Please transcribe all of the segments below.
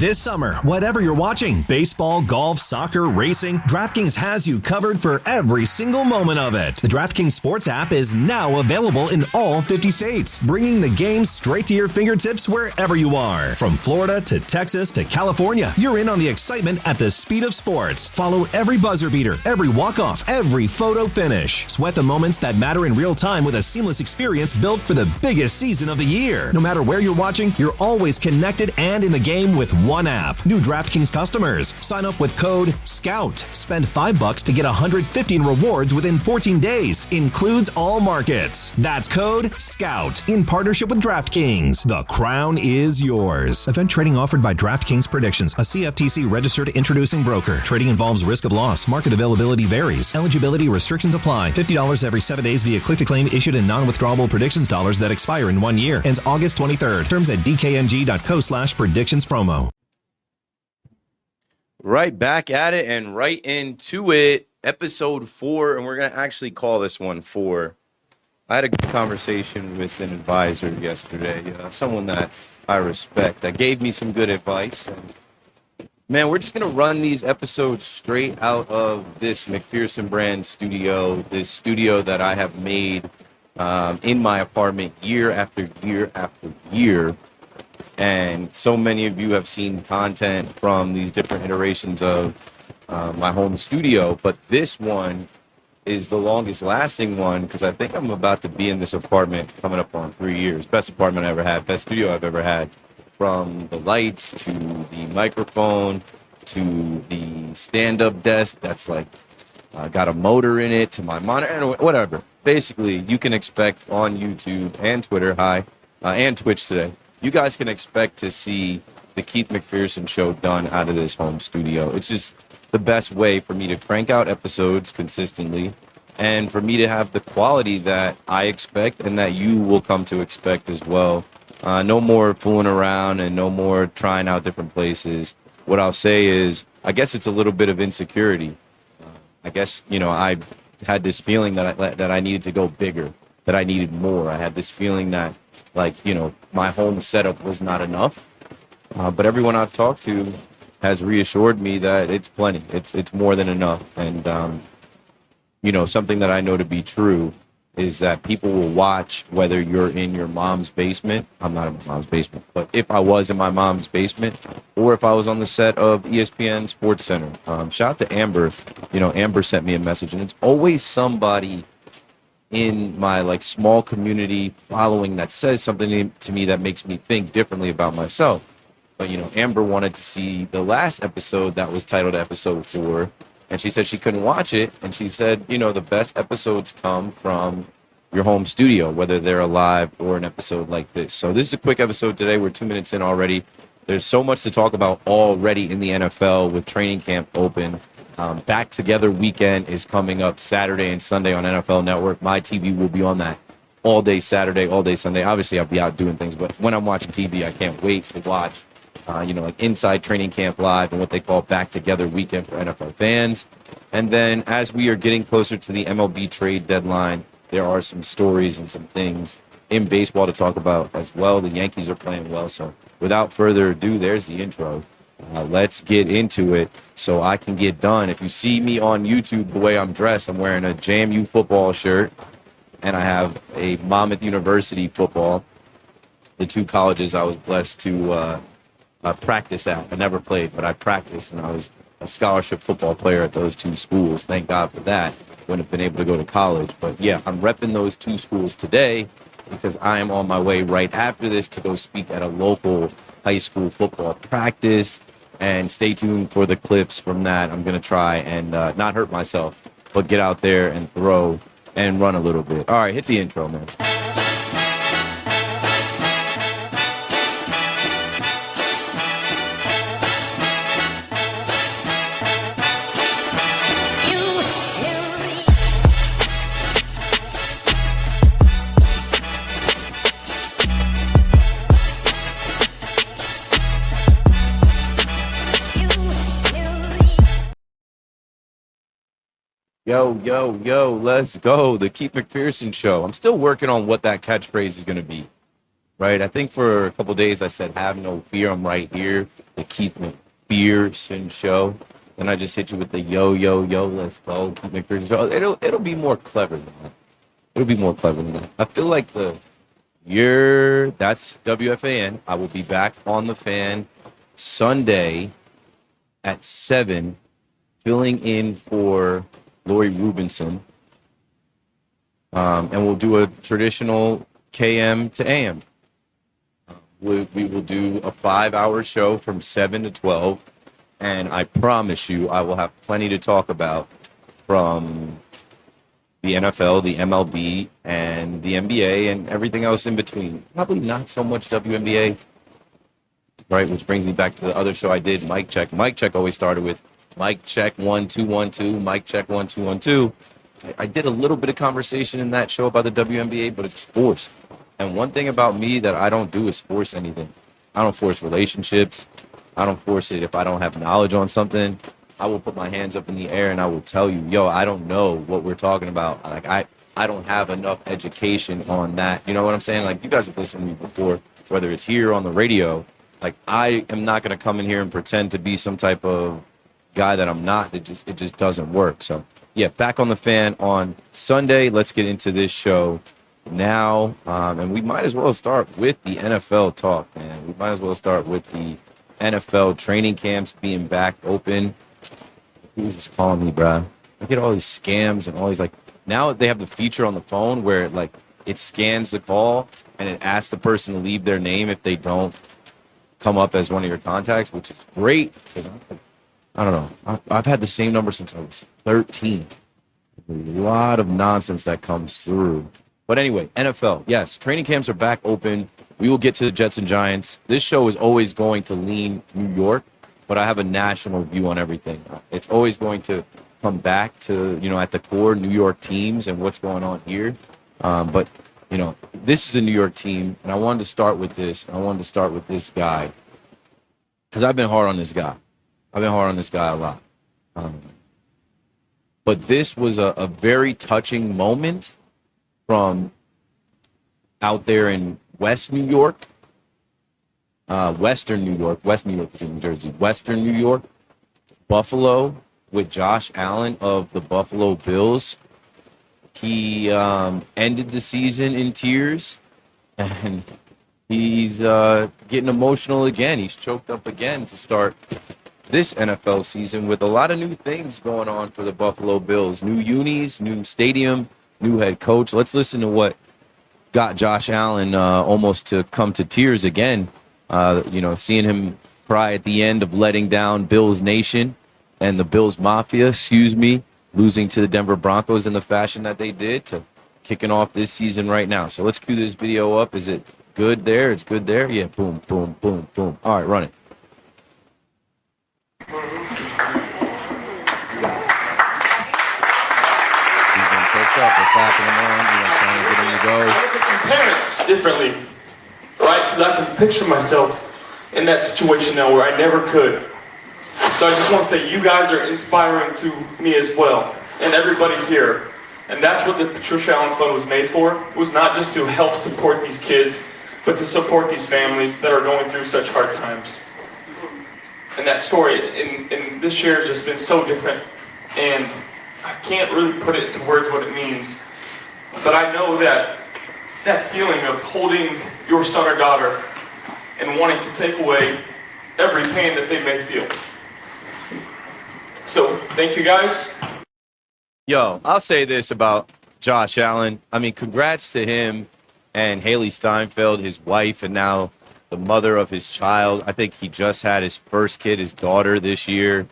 This summer, whatever you're watching, baseball, golf, soccer, racing, DraftKings has you covered for every single moment of it. The DraftKings Sports app is now available in all 50 states, bringing the game straight to your fingertips wherever you are. From Florida to Texas to California, you're in on the excitement at the speed of sports. Follow every buzzer beater, every walk-off, every photo finish. Sweat the moments that matter in real time with a seamless experience built for the biggest season of the year. No matter where you're watching, you're always connected and in the game with one app. New DraftKings customers, sign up with code SCOUT. Spend $5 to get 115 rewards within 14 days. Includes all markets. That's code SCOUT in partnership with DraftKings. The crown is yours. Event trading offered by DraftKings Predictions, a CFTC registered introducing broker. Trading involves risk of loss. Market availability varies. Eligibility restrictions apply. $50 every 7 days via click-to-claim issued in non-withdrawable predictions dollars that expire in 1 year. Ends August 23rd. Terms at dkng.co/predictions promo. Right back at it and right into it. Episode 4, and we're going to actually call this one 4. I had a good conversation with an advisor yesterday, someone that I respect, that gave me some good advice. And man, we're just going to run these episodes straight out of this McPherson brand studio, this studio that I have made in my apartment year after year after year. And so many of you have seen content from these different iterations of my home studio, but this one is the longest lasting one because I think I'm about to be in this apartment coming up on 3 years. Best apartment I ever had, best studio I've ever had. From the lights to the microphone to the stand-up desk that's like got a motor in it to my monitor, whatever. Basically, you can expect on YouTube and Twitter, and Twitch today, you guys can expect to see the Keith McPherson show done out of this home studio. It's just the best way for me to crank out episodes consistently and for me to have the quality that I expect and that you will come to expect as well. No more fooling around and no more trying out different places. What I'll say is, I guess it's a little bit of insecurity. I guess, I had this feeling that I needed to go bigger, that I needed more. I had this feeling that, my home setup was not enough. But everyone I've talked to has reassured me that it's plenty. It's more than enough. And, something that I know to be true is that people will watch whether you're in your mom's basement. I'm not in my mom's basement, but if I was in my mom's basement or if I was on the set of ESPN Sports Center. Shout out to Amber. Amber sent me a message, and it's always somebody in my small community following that says something to me that makes me think differently about myself. But Amber wanted to see the last episode that was titled episode 4, and she said she couldn't watch it, and she said the best episodes come from your home studio, whether they're a live or an episode like this. So this is a quick episode today. We're 2 minutes in already. There's so much to talk about already in the NFL with training camp open. Back Together weekend is coming up Saturday and Sunday on NFL Network. My TV will be on that all day Saturday, all day Sunday. Obviously, I'll be out doing things, but when I'm watching TV, I can't wait to watch, Inside Training Camp Live and what they call Back Together weekend for NFL fans. And then as we are getting closer to the MLB Trade Deadline, there are some stories and some things in baseball to talk about as well. The Yankees are playing well, so without further ado, there's the intro. Let's get into it so I can get done. If you see me on YouTube, the way I'm dressed, I'm wearing a JMU football shirt, and I have a Monmouth University football, the two colleges I was blessed to practice at. I never played, but I practiced, and I was a scholarship football player at those two schools. Thank God for that. Wouldn't have been able to go to college. But, yeah, I'm repping those two schools today because I am on my way right after this to go speak at a local high school football practice. And stay tuned for the clips from that. I'm going to try and not hurt myself, but get out there and throw and run a little bit. All right, hit the intro, man. Yo, let's go. The Keith McPherson Show. I'm still working on what that catchphrase is going to be. right? I think for a couple days I said, have no fear, I'm right here, the Keith McPherson show. Then I just hit you with the yo, let's go, Keith McPherson show. It'll be more clever than that. It'll be more clever than that. I feel like that's WFAN. I will be back on the Fan Sunday at 7, filling in for Lori Rubinson. And we'll do a traditional KM to AM. We will do a 5-hour show from 7 to 12. And I promise you, I will have plenty to talk about from the NFL, the MLB, and the NBA, and everything else in between. Probably not so much WNBA, right? Which brings me back to the other show I did, Mic Check. Mic Check always started with Mic Check 1 2 1 2, Mic Check 1 2 1 2. I did a little bit of conversation in that show about the WNBA, but it's forced. And one thing about me that I don't do is force anything. I don't force relationships. I don't force it if I don't have knowledge on something. I will put my hands up in the air and I will tell you, yo, I don't know what we're talking about. Like, I don't have enough education on that. You know what I'm saying? Like, you guys have listened to me before, whether it's here on the radio. Like, I am not going to come in here and pretend to be some type of guy that I'm not. It just doesn't work. So, yeah, back on the Fan on Sunday. Let's get into this show now. And we might as well start with the NFL talk, man. We might as well start with the NFL training camps being back open. Who's just calling me, bro? I get all these scams and all these, like, now they have the feature on the phone where it scans the call and it asks the person to leave their name if they don't come up as one of your contacts, which is great because I don't know. I've had the same number since I was 13. A lot of nonsense that comes through. But anyway, NFL, yes, training camps are back open. We will get to the Jets and Giants. This show is always going to lean New York, but I have a national view on everything. It's always going to come back to, at the core, New York teams and what's going on here. But, this is a New York team, and I wanted to start with this. I wanted to start with this guy because I've been hard on this guy. I've been hard on this guy a lot. But this was a very touching moment from out there in West New York. Western New York. West New York is in New Jersey. Western New York. Buffalo with Josh Allen of the Buffalo Bills. He ended the season in tears, and he's getting emotional again. He's choked up again to start this NFL season with a lot of new things going on for the Buffalo Bills. New unis, new stadium, new head coach. Let's listen to what got Josh Allen almost to come to tears again. Seeing him cry at the end of letting down Bills Nation and the Bills Mafia, losing to the Denver Broncos in the fashion that they did, to kicking off this season right now. So let's cue this video up. Is it good there? It's good there? Yeah, boom, boom, boom, boom. All right, run it. He's been choked up. We're clapping him on. Trying to get him to go. I look at some parents differently, right? Because I can picture myself in that situation now where I never could. So I just want to say you guys are inspiring to me as well, and everybody here. And that's what the Patricia Allen Fund was made for. It was not just to help support these kids, but to support these families that are going through such hard times. And that story in this year has just been so different, and I can't really put it into words what it means. But I know that feeling of holding your son or daughter and wanting to take away every pain that they may feel. So, thank you guys. Yo, I'll say this about Josh Allen. I mean, congrats to him and Haley Steinfeld, his wife, and now the mother of his child. I think he just had his first kid, his daughter, this year.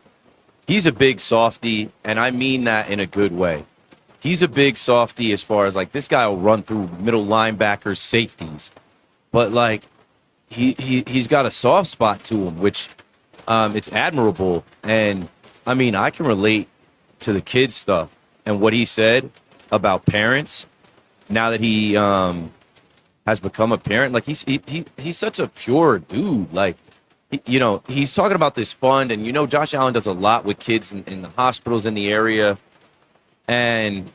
He's a big softy, and I mean that in a good way. He's a big softy as far as, this guy will run through middle linebackers, safeties. But, he's got a soft spot to him, which it's admirable. And, I mean, I can relate to the kid stuff and what he said about parents now that he has become a parent. He's such a pure dude. He's talking about this fund, and, Josh Allen does a lot with kids in the hospitals in the area. And,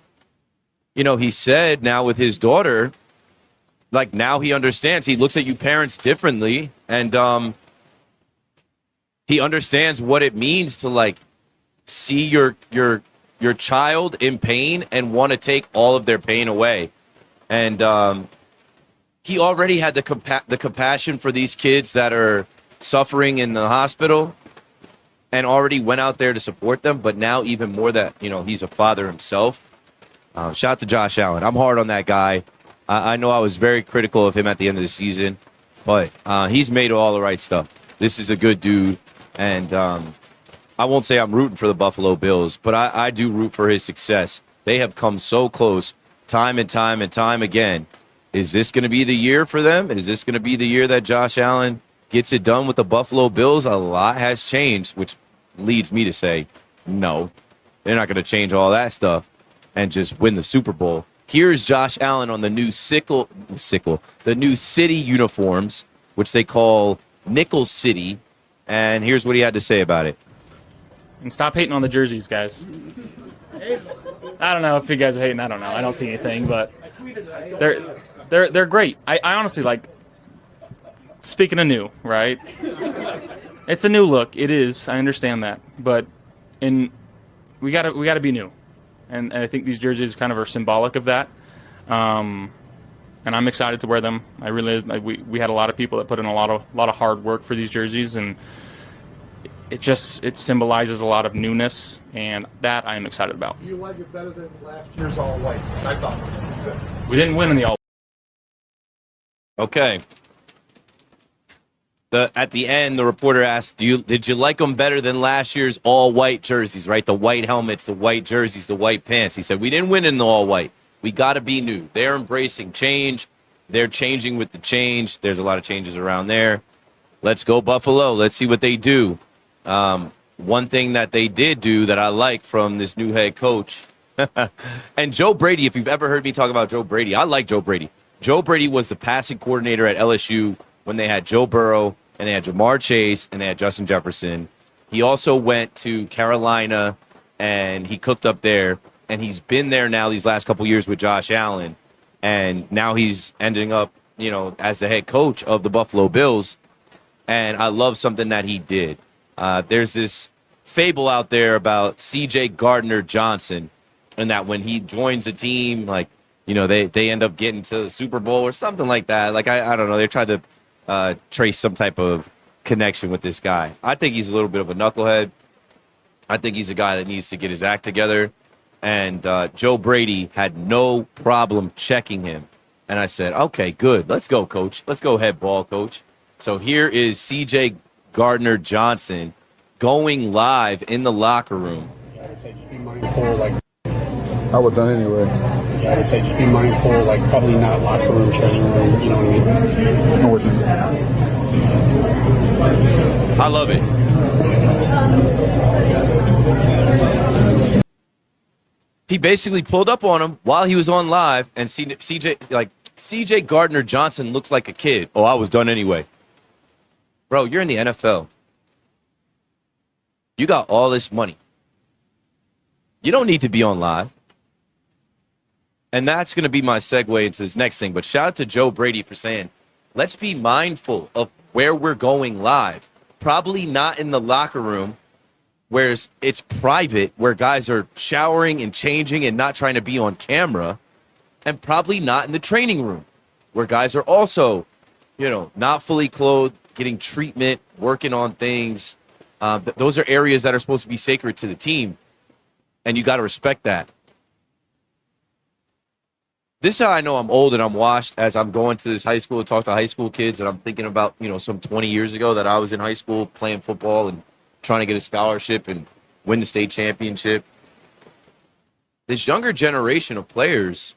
he said now with his daughter, like now he understands. He looks at you parents differently, and he understands what it means to like see your child in pain and want to take all of their pain away. And he already had the compassion for these kids that are suffering in the hospital and already went out there to support them. But now even more that, he's a father himself. Shout out to Josh Allen. I'm hard on that guy. I know I was very critical of him at the end of the season, but he's made all the right stuff. This is a good dude. And I won't say I'm rooting for the Buffalo Bills, but I do root for his success. They have come so close time and time and time again. Is this going to be the year for them? Is this going to be the year that Josh Allen gets it done with the Buffalo Bills? A lot has changed, which leads me to say, no, they're not going to change all that stuff and just win the Super Bowl. Here's Josh Allen on the new the new City uniforms, which they call Nickel City. And here's what he had to say about it. And stop hating on the jerseys, guys. I don't know if you guys are hating. I don't know. I don't see anything, but they're great. I honestly like. Speaking of new, right? It's a new look. It is. I understand that, but we gotta be new, and I think these jerseys kind of are symbolic of that. And I'm excited to wear them. We had a lot of people that put in a lot of hard work for these jerseys, and it symbolizes a lot of newness, and that I am excited about. Do you like it better than last year's all white, which I thought was good? We didn't win in the all. Okay. At the end, the reporter asked, did you like them better than last year's all-white jerseys, right? The white helmets, the white jerseys, the white pants. He said, we didn't win in the all-white. We got to be new. They're embracing change. They're changing with the change. There's a lot of changes around there. Let's go Buffalo. Let's see what they do. One thing that they did do that I like from this new head coach, and Joe Brady, if you've ever heard me talk about Joe Brady, I like Joe Brady. Joe Brady was the passing coordinator at LSU when they had Joe Burrow, and they had Jamar Chase, and they had Justin Jefferson. He also went to Carolina, and he cooked up there, and he's been there now these last couple years with Josh Allen, and now he's ending up, as the head coach of the Buffalo Bills, and I love something that he did. There's this fable out there about C.J. Gardner-Johnson, and that when he joins a team, like, they end up getting to the Super Bowl or something like that. Like, I don't know. They tried to trace some type of connection with this guy. I think he's a little bit of a knucklehead. I think he's a guy that needs to get his act together. And Joe Brady had no problem checking him. And I said, okay, good. Let's go, coach. Let's go head ball, coach. So here is C.J. Gardner-Johnson going live in the locker room. I would say just be mindful, I would have done anyway. I would say just be mindful, probably not locker room, changing room, you know what I mean? I'm with you. I love it. He basically pulled up on him while he was on live, and C.J. Gardner-Johnson looks like a kid. Oh, I was done anyway. Bro, you're in the NFL. You got all this money. You don't need to be on live. And that's going to be my segue into this next thing. But shout out to Joe Brady for saying, let's be mindful of where we're going live. Probably not in the locker room, where it's private, where guys are showering and changing and not trying to be on camera. And probably not in the training room, where guys are also, not fully clothed, getting treatment, working on things. Those are areas that are supposed to be sacred to the team. And you got to respect that. This is how I know I'm old and I'm washed, as I'm going to this high school to talk to high school kids, and I'm thinking about, some 20 years ago that I was in high school playing football and trying to get a scholarship and win the state championship. This younger generation of players,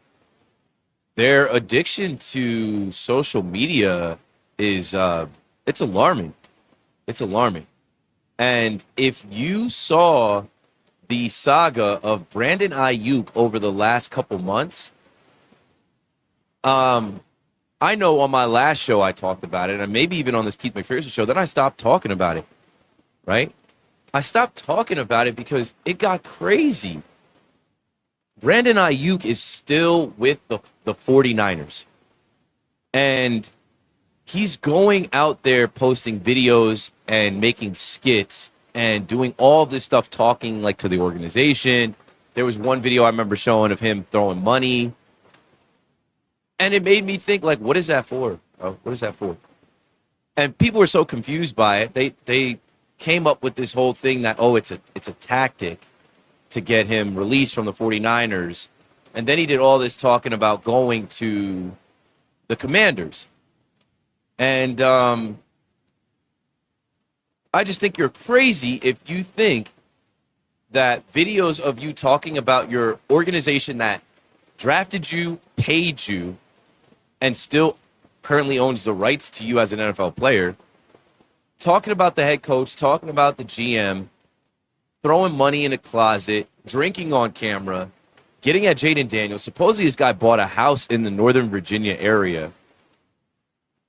their addiction to social media is it's alarming. It's alarming. And if you saw the saga of Brandon Ayuk over the last couple months, I know on my last show I talked about it, and maybe even on this Keith McPherson show, then I stopped talking about it, right? I stopped talking about it because it got crazy. Brandon Ayuk is still with the 49ers. And he's going out there posting videos and making skits and doing all this stuff, talking like to the organization. There was one video I remember showing of him throwing money. And it made me think, like, what is that for? Oh, what is that for? And people were so confused by it. They came up with this whole thing that, it's a tactic to get him released from the 49ers. And then he did all this talking about going to the Commanders. And I just think you're crazy if you think that videos of you talking about your organization that drafted you, paid you, and still currently owns the rights to you as an NFL player, talking about the head coach, talking about the GM, throwing money in a closet, drinking on camera, getting at Jaden Daniels. Supposedly this guy bought a house in the Northern Virginia area.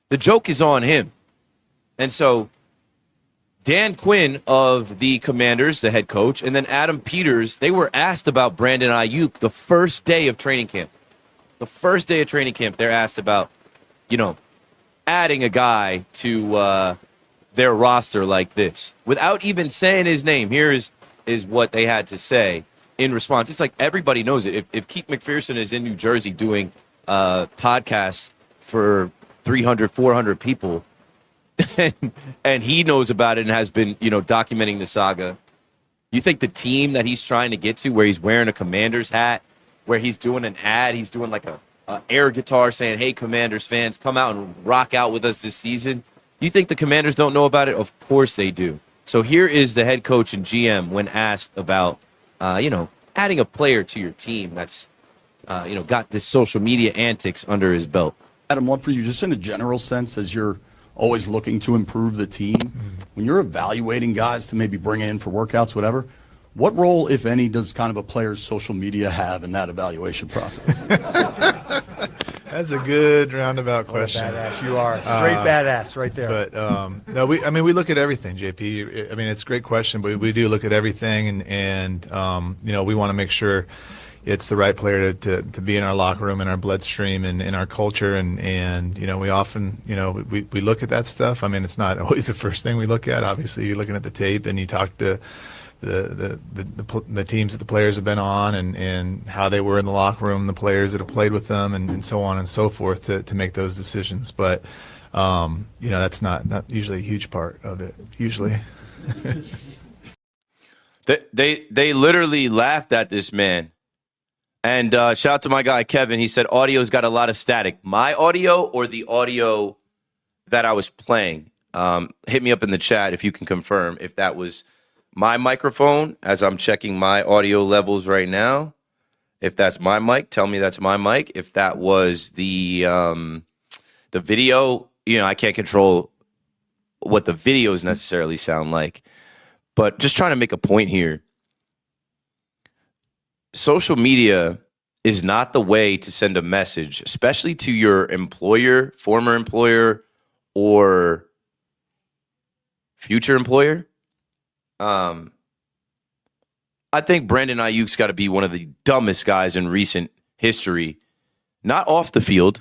The joke is on him. And so Dan Quinn of the Commanders, the head coach, and then Adam Peters, they were asked about Brandon Ayuk the first day of training camp. The first day of training camp, they're asked about, adding a guy to their roster like this without even saying his name. Here is what they had to say in response. It's like everybody knows it. If Keith McPherson is in New Jersey doing podcasts for 300, 400 people, and he knows about it and has been, documenting the saga. You think the team that he's trying to get to, where he's wearing a Commanders hat, where he's doing an ad, he's doing like a air guitar saying, "Hey, Commanders fans, come out and rock out with us this season." You think the Commanders don't know about it? Of course they do. So here is the head coach and GM when asked about, adding a player to your team that's, got this social media antics under his belt. Adam, one for you, just in a general sense, as you're always looking to improve the team, when you're evaluating guys to maybe bring in for workouts, whatever, what role, if any, does kind of a player's social media have in that evaluation process? That's a good roundabout question. What a badass you are. Straight badass right there. But no, we look at everything, JP. I mean, it's a great question, but we do look at everything, and we want to make sure it's the right player to be in our locker room, in our bloodstream, and in our culture, and we often we look at that stuff. I mean, it's not always the first thing we look at. Obviously, you're looking at the tape and you talk to the teams that the players have been on, and how they were in the locker room, the players that have played with them, and so on and so forth to make those decisions. But that's not usually a huge part of it. Usually, they literally laughed at this man. And shout out to my guy Kevin. He said audio's got a lot of static. My audio or the audio that I was playing? Hit me up in the chat if you can confirm if that was my microphone, as I'm checking my audio levels right now. If that's my mic, tell me that's my mic. If that was the video, I can't control what the videos necessarily sound like. But just trying to make a point here. Social media is not the way to send a message, especially to your employer, former employer, or future employer. I think Brandon Ayuk's got to be one of the dumbest guys in recent history. Not off the field,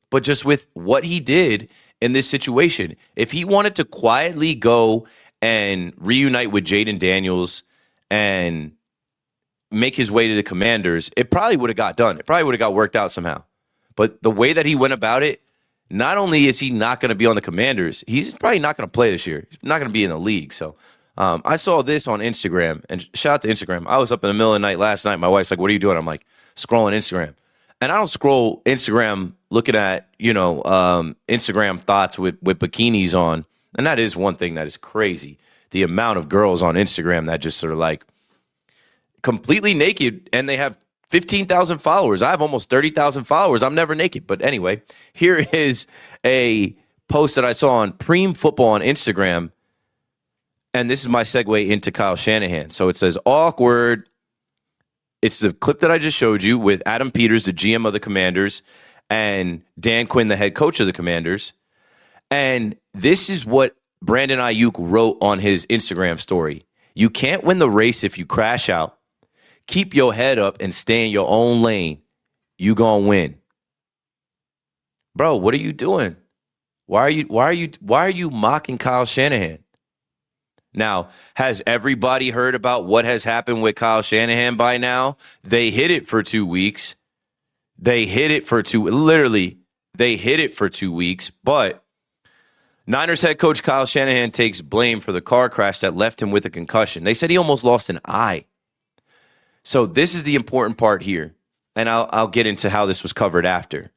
but just with what he did in this situation. If he wanted to quietly go and reunite with Jaden Daniels and make his way to the Commanders, it probably would have got done. It probably would have got worked out somehow. But the way that he went about it, not only is he not going to be on the Commanders, he's probably not going to play this year. He's not going to be in the league. So I saw this on Instagram, and shout out to Instagram. I was up in the middle of the night last night. My wife's like, "What are you doing?" I'm like, scrolling Instagram. And I don't scroll Instagram looking at, Instagram thoughts with bikinis on. And that is one thing that is crazy. The amount of girls on Instagram that just sort of like completely naked, and they have 15,000 followers. I have almost 30,000 followers. I'm never naked. But anyway, here is a post that I saw on Preem Football on Instagram. And this is my segue into Kyle Shanahan. So it says, awkward. It's the clip that I just showed you with Adam Peters, the GM of the Commanders, and Dan Quinn, the head coach of the Commanders. And this is what Brandon Ayuk wrote on his Instagram story. "You can't win the race if you crash out. Keep your head up and stay in your own lane. You gonna win." bro, what are you doing? Why are you mocking Kyle Shanahan? Now, has everybody heard about what has happened with Kyle Shanahan by now? They hid it for 2 weeks. They hid it for 2 weeks, but Niners head coach Kyle Shanahan takes blame for the car crash that left him with a concussion. They said he almost lost an eye. So this is the important part here, and I'll get into how this was covered after.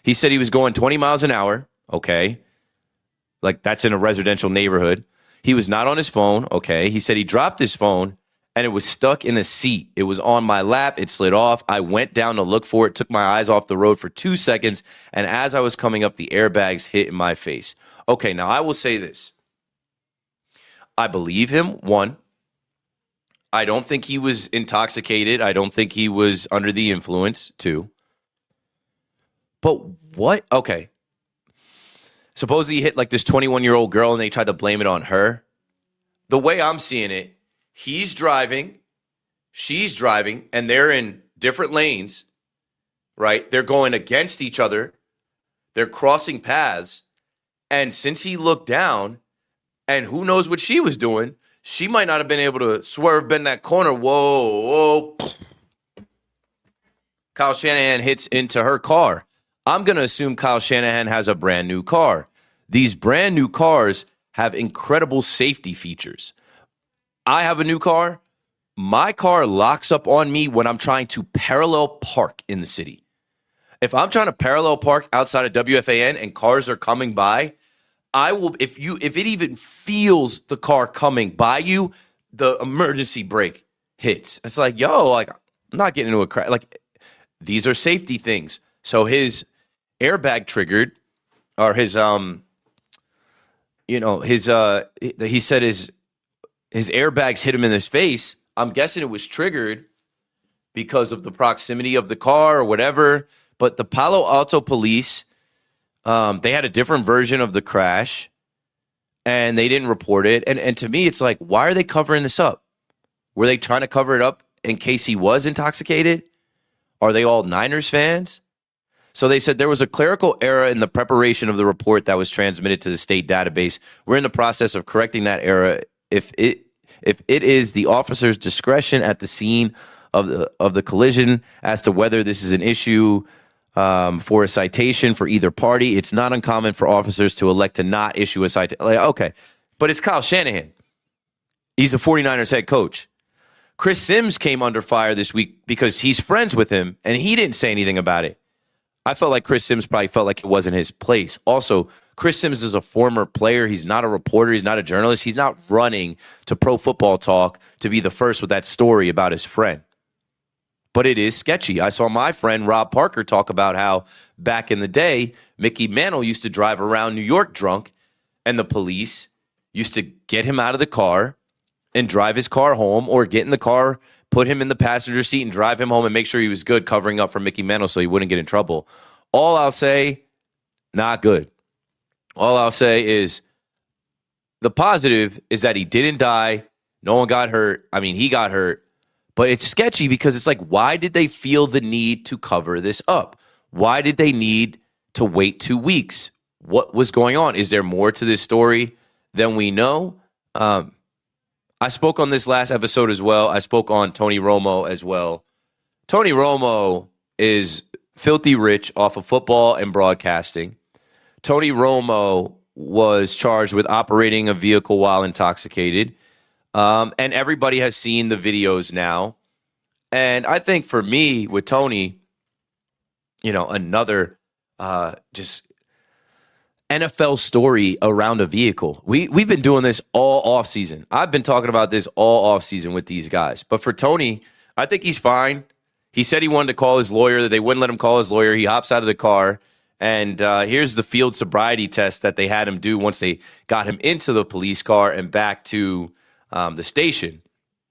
He said he was going 20 miles an hour, okay? Like, that's in a residential neighborhood. He was not on his phone, okay? He said he dropped his phone, and it was stuck in a seat. It was on my lap. It slid off. I went down to look for it, took my eyes off the road for 2 seconds, and as I was coming up, the airbags hit in my face. Okay, now I will say this. I believe him, one. I don't think he was intoxicated. I don't think he was under the influence, two. But what? Okay. Suppose he hit like this 21-year-old girl and they tried to blame it on her. The way I'm seeing it, he's driving, she's driving, and they're in different lanes, right? They're going against each other. They're crossing paths. And since he looked down, and who knows what she was doing, she might not have been able to swerve, bend that corner. Whoa. Kyle Shanahan hits into her car. I'm going to assume Kyle Shanahan has a brand new car. These brand new cars have incredible safety features. I have a new car. My car locks up on me when I'm trying to parallel park in the city. If I'm trying to parallel park outside of WFAN and cars are coming by, I will, if it even feels the car coming by you, the emergency brake hits. It's like, I'm not getting into a crash. Like, these are safety things. So his airbag triggered, or he said his airbags hit him in his face. I'm guessing it was triggered because of the proximity of the car or whatever. But the Palo Alto police, they had a different version of the crash, and they didn't report it. And to me, it's like, why are they covering this up? Were they trying to cover it up in case he was intoxicated? Are they all Niners fans? So they said there was a clerical error in the preparation of the report that was transmitted to the state database. We're in the process of correcting that error. If it is the officer's discretion at the scene of the collision as to whether this is an issue for a citation for either party, it's not uncommon for officers to elect to not issue a citation. Like, okay, but it's Kyle Shanahan. He's a 49ers head coach. Chris Sims came under fire this week because he's friends with him, and he didn't say anything about it. I felt like Chris Sims probably felt like it wasn't his place. Also, Chris Sims is a former player. He's not a reporter. He's not a journalist. He's not running to Pro Football Talk to be the first with that story about his friend. But it is sketchy. I saw my friend Rob Parker talk about how back in the day, Mickey Mantle used to drive around New York drunk, and the police used to get him out of the car and drive his car home, or get in the car, put him in the passenger seat and drive him home and make sure he was good, covering up for Mickey Mantle so he wouldn't get in trouble. All I'll say, not good. All I'll say is the positive is that he didn't die. No one got hurt. I mean, he got hurt. But it's sketchy because it's like, why did they feel the need to cover this up? Why did they need to wait 2 weeks? What was going on? Is there more to this story than we know? I spoke on this last episode as well. I spoke on Tony Romo as well. Tony Romo is filthy rich off of football and broadcasting. Tony Romo was charged with operating a vehicle while intoxicated. And everybody has seen the videos now. And I think for me, with Tony, another just NFL story around a vehicle. We've been doing this all offseason. I've been talking about this all offseason with these guys. But for Tony, I think he's fine. He said he wanted to call his lawyer, that they wouldn't let him call his lawyer. He hops out of the car, and here's the field sobriety test that they had him do once they got him into the police car and back to the station.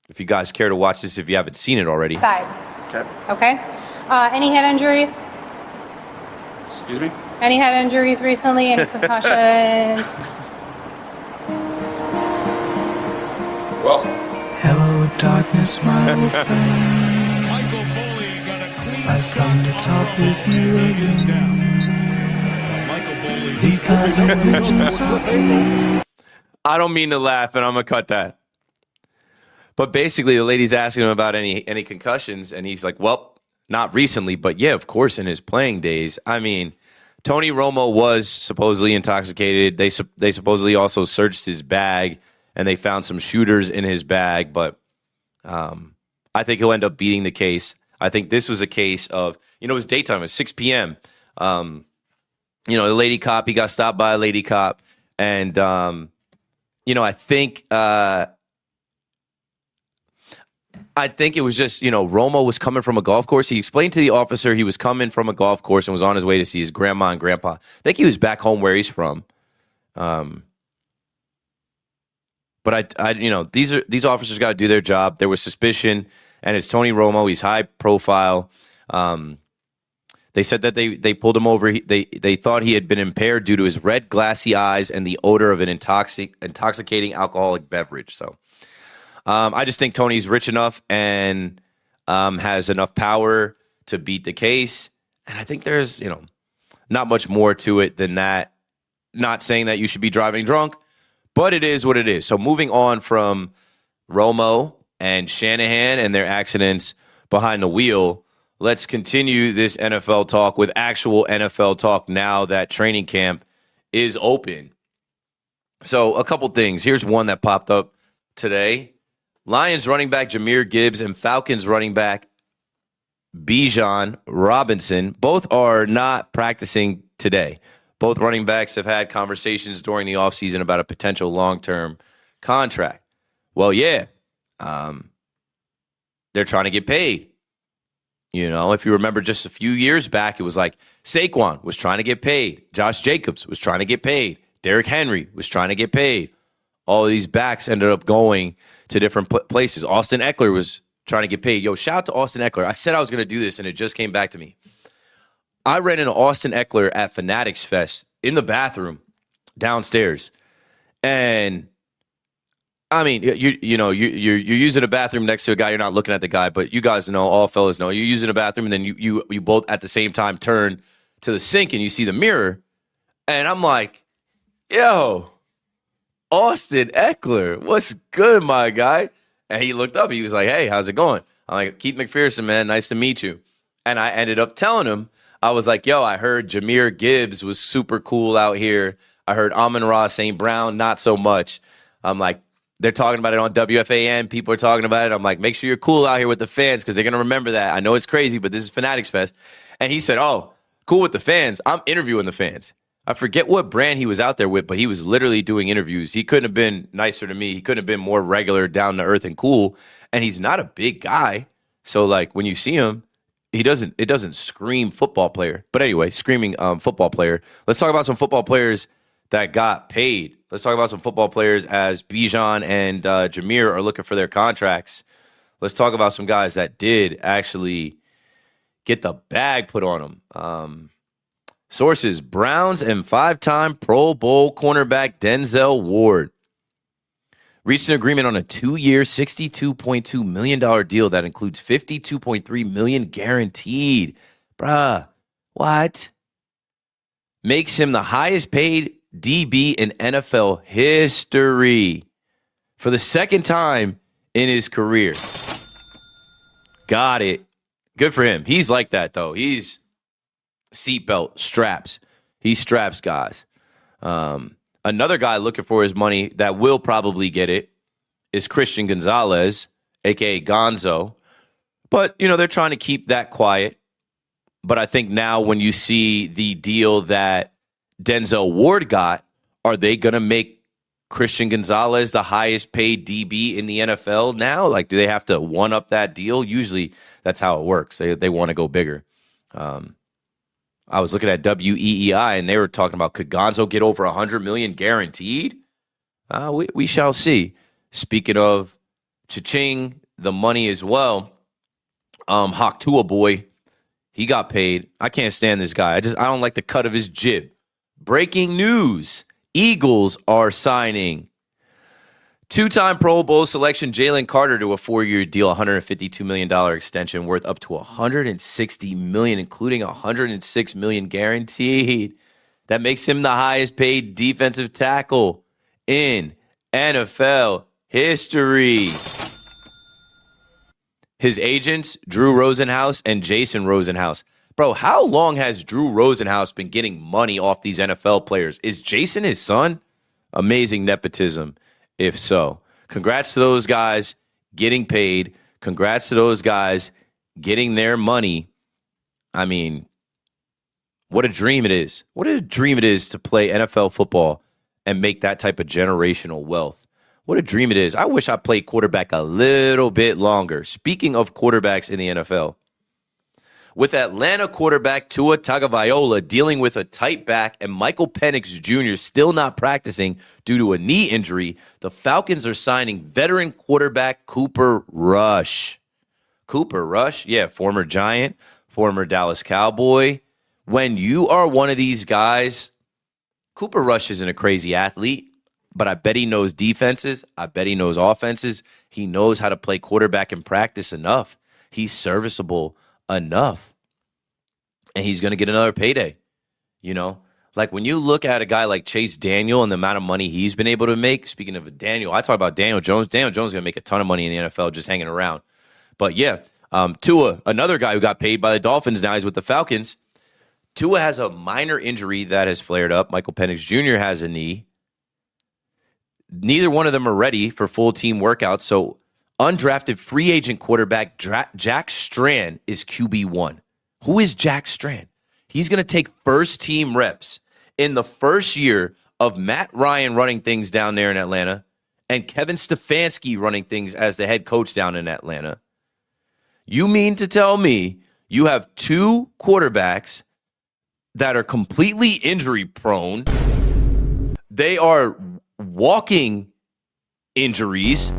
If you guys care to watch this, if you haven't seen it already. Side. Okay. Any head injuries? Excuse me? Any head injuries recently? Any concussions? Well, hello, darkness, my old friend. I've come to talk with you again. because it moves softly. I don't mean to laugh, and I'm going to cut that. But basically, the lady's asking him about any concussions, and he's like, well, not recently, but yeah, of course, in his playing days. I mean, Tony Romo was supposedly intoxicated. They supposedly also searched his bag, and they found some shooters in his bag, but I think he'll end up beating the case. I think this was a case of, it was daytime, it was 6 p.m. The lady cop, he got stopped by a lady cop, and, I think it was just, Romo was coming from a golf course. He explained to the officer he was coming from a golf course and was on his way to see his grandma and grandpa. I think he was back home where he's from. But these officers got to do their job. There was suspicion, and it's Tony Romo. He's high profile. They said that they pulled him over. They thought he had been impaired due to his red, glassy eyes and the odor of an intoxicating alcoholic beverage. So I just think Tony's rich enough and has enough power to beat the case. And I think there's, not much more to it than that. Not saying that you should be driving drunk, but it is what it is. So moving on from Romo and Shanahan and their accidents behind the wheel, let's continue this NFL talk with actual NFL talk now that training camp is open. So a couple things. Here's one that popped up today. Lions running back Jahmyr Gibbs and Falcons running back Bijan Robinson both are not practicing today. Both running backs have had conversations during the offseason about a potential long-term contract. Well, yeah, they're trying to get paid. If you remember just a few years back, it was like Saquon was trying to get paid. Josh Jacobs was trying to get paid. Derrick Henry was trying to get paid. All of these backs ended up going to different places. Austin Eckler was trying to get paid. Yo, shout out to Austin Eckler. I said I was going to do this, and it just came back to me. I ran into Austin Eckler at Fanatics Fest in the bathroom downstairs. And, I mean, you're using a bathroom next to a guy. You're not looking at the guy, but you guys know, all fellas know. You're using a bathroom, and then you both at the same time turn to the sink, and you see the mirror. And I'm like, yo, Austin Eckler, what's good, my guy? And he looked up. He was like, hey, how's it going? I'm like, Keith McPherson, man, nice to meet you. And I ended up telling him, I was like, yo, I heard Jahmyr Gibbs was super cool out here. I heard Amon-Ra St. Brown, not so much. I'm like, they're talking about it on WFAN. People are talking about it. I'm like, make sure you're cool out here with the fans because they're going to remember that. I know it's crazy, but this is Fanatics Fest. And he said, oh, cool with the fans. I'm interviewing the fans. I forget what brand he was out there with, but he was literally doing interviews. He couldn't have been nicer to me. He couldn't have been more regular, down to earth, and cool. And he's not a big guy. So, like, when you see him, it doesn't scream football player. But anyway, screaming football player. Let's talk about some football players that got paid. Let's talk about some football players as Bijan and Jahmyr are looking for their contracts. Let's talk about some guys that did actually get the bag put on them. Sources, Browns and 5-time Pro Bowl cornerback Denzel Ward reached an agreement on a 2-year, $62.2 million deal that includes $52.3 million guaranteed. Bruh, what? Makes him the highest paid DB in NFL history for the second time in his career. Got it. Good for him. He's like that, though. He's seatbelt, straps. He straps guys. Another guy looking for his money that will probably get it is Christian Gonzalez, a.k.a. Gonzo. But, they're trying to keep that quiet. But I think now when you see the deal that Denzel Ward got, are they going to make Christian Gonzalez the highest paid DB in the NFL now? Like, do they have to one-up that deal? Usually that's how it works. They want to go bigger. I was looking at WEEI, and they were talking about, could Gonzo get over $100 million guaranteed? We shall see. Speaking of cha-ching, the money as well, Hawk Tua boy, he got paid. I can't stand this guy. I don't like the cut of his jib. Breaking news. Eagles are signing 2-time Pro Bowl selection Jalen Carter to a 4-year deal, $152 million extension worth up to $160 million, including $106 million guaranteed. That makes him the highest paid defensive tackle in NFL history. His agents, Drew Rosenhaus and Jason Rosenhaus. Bro, how long has Drew Rosenhaus been getting money off these NFL players? Is Jason his son? Amazing nepotism, if so. Congrats to those guys getting paid. Congrats to those guys getting their money. I mean, what a dream it is. What a dream it is to play NFL football and make that type of generational wealth. What a dream it is. I wish I played quarterback a little bit longer. Speaking of quarterbacks in the NFL, with Atlanta quarterback Tua Tagovailoa dealing with a tight back and Michael Penix Jr. still not practicing due to a knee injury, the Falcons are signing veteran quarterback Cooper Rush. Cooper Rush, yeah, former Giant, former Dallas Cowboy. When you are one of these guys, Cooper Rush isn't a crazy athlete, but I bet he knows defenses. I bet he knows offenses. He knows how to play quarterback in practice enough. He's serviceable enough. And he's going to get another payday. You know, like when you look at a guy like Chase Daniel and the amount of money he's been able to make, speaking of Daniel, I talk about Daniel Jones. Daniel Jones is going to make a ton of money in the NFL just hanging around. But yeah, Tua, another guy who got paid by the Dolphins, now he's with the Falcons. Tua has a minor injury that has flared up. Michael Penix Jr. has a knee. Neither one of them are ready for full team workouts. So undrafted free agent quarterback Jack Strand is QB1. Who is Jack Strand? He's going to take first team reps in the first year of Matt Ryan running things down there in Atlanta and Kevin Stefanski running things as the head coach down in Atlanta. You mean to tell me you have two quarterbacks that are completely injury prone? They are walking injuries,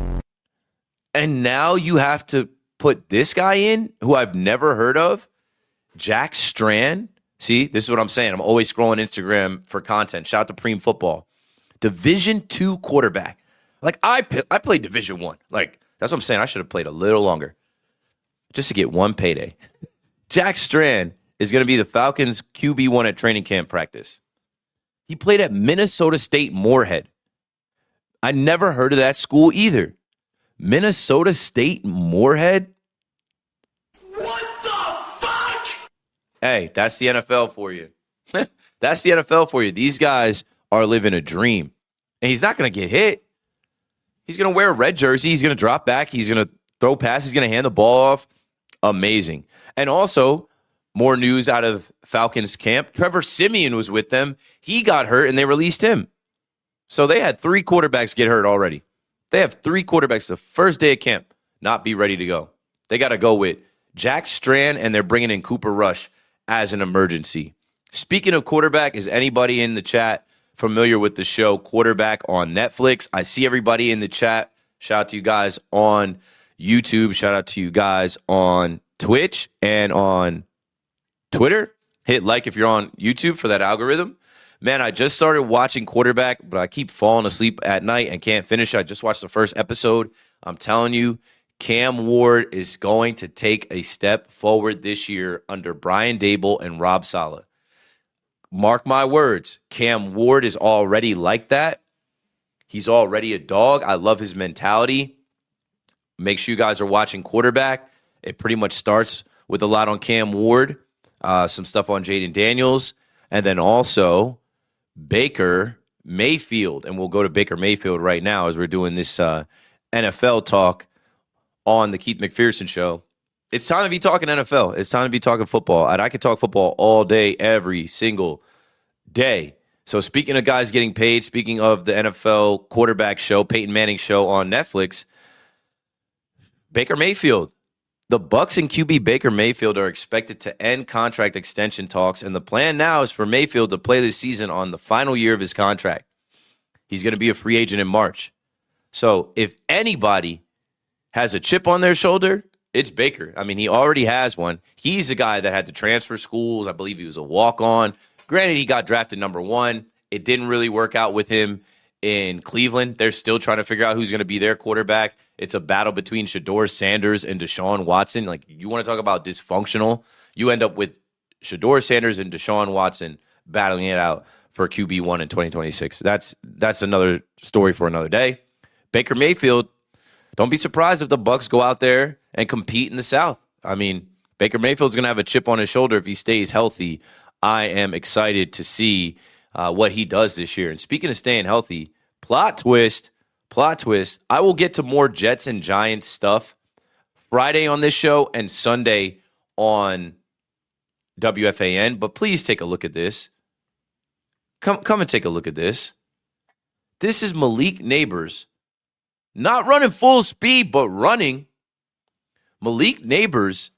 and now you have to put this guy in who I've never heard of, Jack Strand. See, this is what I'm saying. I'm always scrolling Instagram for content. Shout out to Preem Football. Division II quarterback. Like, I played Division I. Like, that's what I'm saying. I should have played a little longer just to get one payday. Jack Strand is going to be the Falcons' QB1 at training camp practice. He played at Minnesota State Moorhead. I never heard of that school either. Minnesota State Moorhead? What the fuck? Hey, that's the NFL for you. That's the NFL for you. These guys are living a dream. And he's not going to get hit. He's going to wear a red jersey. He's going to drop back. He's going to throw passes. He's going to hand the ball off. Amazing. And also, more news out of Falcons camp. Trevor Siemian was with them. He got hurt, and they released him. So they had three quarterbacks get hurt already. They have three quarterbacks the first day of camp not be ready to go. They got to go with Jack Strand, and they're bringing in Cooper Rush as an emergency. Speaking of quarterback, is anybody in the chat familiar with the show Quarterback on Netflix? I see everybody in the chat. Shout out to you guys on YouTube. Shout out to you guys on Twitch and on Twitter. Hit like if you're on YouTube for that algorithm. Man, I just started watching Quarterback, but I keep falling asleep at night and can't finish. I just watched the first episode. I'm telling you, Cam Ward is going to take a step forward this year under Brian Dable and Rob Saleh. Mark my words, Cam Ward is already like that. He's already a dog. I love his mentality. Make sure you guys are watching Quarterback. It pretty much starts with a lot on Cam Ward, some stuff on Jaden Daniels, and then also Baker Mayfield. And we'll go to Baker Mayfield right now as we're doing this NFL talk on the Keith McPherson Show. It's time to be talking NFL. It's time to be talking football. And I could talk football all day, every single day. So speaking of guys getting paid, speaking of the NFL quarterback show, Peyton Manning show on Netflix, Baker Mayfield. The Bucs and QB Baker Mayfield are expected to end contract extension talks, and the plan now is for Mayfield to play this season on the final year of his contract. He's going to be a free agent in March. So if anybody has a chip on their shoulder, it's Baker. I mean, he already has one. He's a guy that had to transfer schools. I believe he was a walk-on. Granted, he got drafted number 1. It didn't really work out with him in Cleveland. They're still trying to figure out who's going to be their quarterback. It's a battle between Shedeur Sanders and Deshaun Watson. Like, you want to talk about dysfunctional? You end up with Shedeur Sanders and Deshaun Watson battling it out for QB1 in 2026. That's another story for another day. Baker Mayfield, don't be surprised if the Bucs go out there and compete in the South. I mean, Baker Mayfield's going to have a chip on his shoulder if he stays healthy. I am excited to see what he does this year. And speaking of staying healthy, plot twist, I will get to more Jets and Giants stuff Friday on this show and Sunday on WFAN. But please take a look at this. Come and take a look at this. This is Malik Neighbors. Not running full speed, but running. Malik Neighbors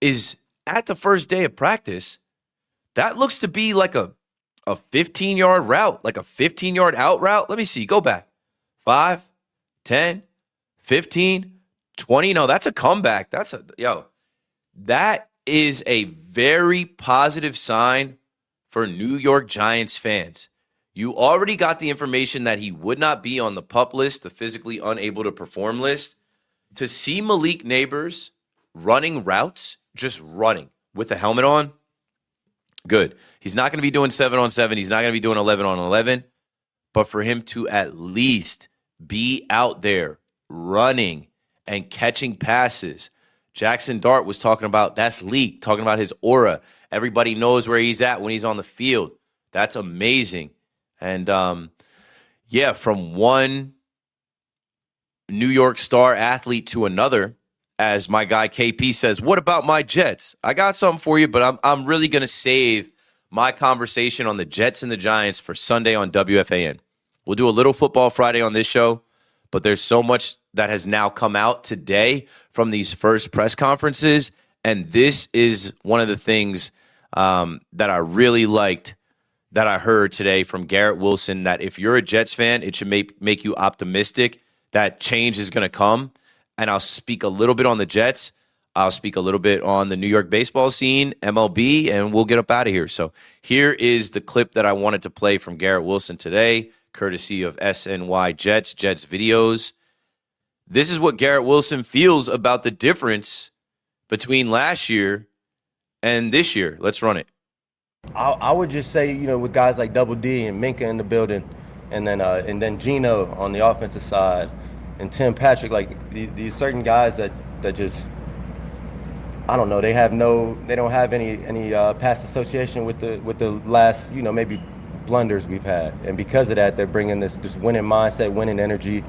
is at the first day of practice. That looks to be like a 15-yard route, like a 15-yard out route. Let me see. Go back. 5, 10, 15, 20. No, that's a comeback. That is a very positive sign for New York Giants fans. You already got the information that he would not be on the PUP list, the physically unable to perform list. To see Malik Neighbors running routes, just running with a helmet on, good. He's not going to be doing 7-on-7. He's not going to be doing 11-on-11. But for him to at least be out there running and catching passes. Jackson Dart was talking about, that's Leak, talking about his aura. Everybody knows where he's at when he's on the field. That's amazing. And, from one New York star athlete to another, as my guy KP says, what about my Jets? I got something for you, but I'm really going to save my conversation on the Jets and the Giants for Sunday on WFAN. We'll do a little Football Friday on this show, but there's so much that has now come out today from these first press conferences, and this is one of the things that I really liked that I heard today from Garrett Wilson, that if you're a Jets fan, it should make you optimistic that change is going to come. And I'll speak a little bit on the Jets. I'll speak a little bit on the New York baseball scene, MLB, and we'll get up out of here. So here is the clip that I wanted to play from Garrett Wilson today, courtesy of SNY Jets videos. This is what Garrett Wilson feels about the difference between last year and this year. Let's run it. I would just say, with guys like Double D and Minka in the building, and then Gino on the offensive side, and Tim Patrick, like these certain guys that just, I don't know, they don't have any past association with the last, maybe blunders we've had, and because of that, they're bringing this winning mindset, winning energy.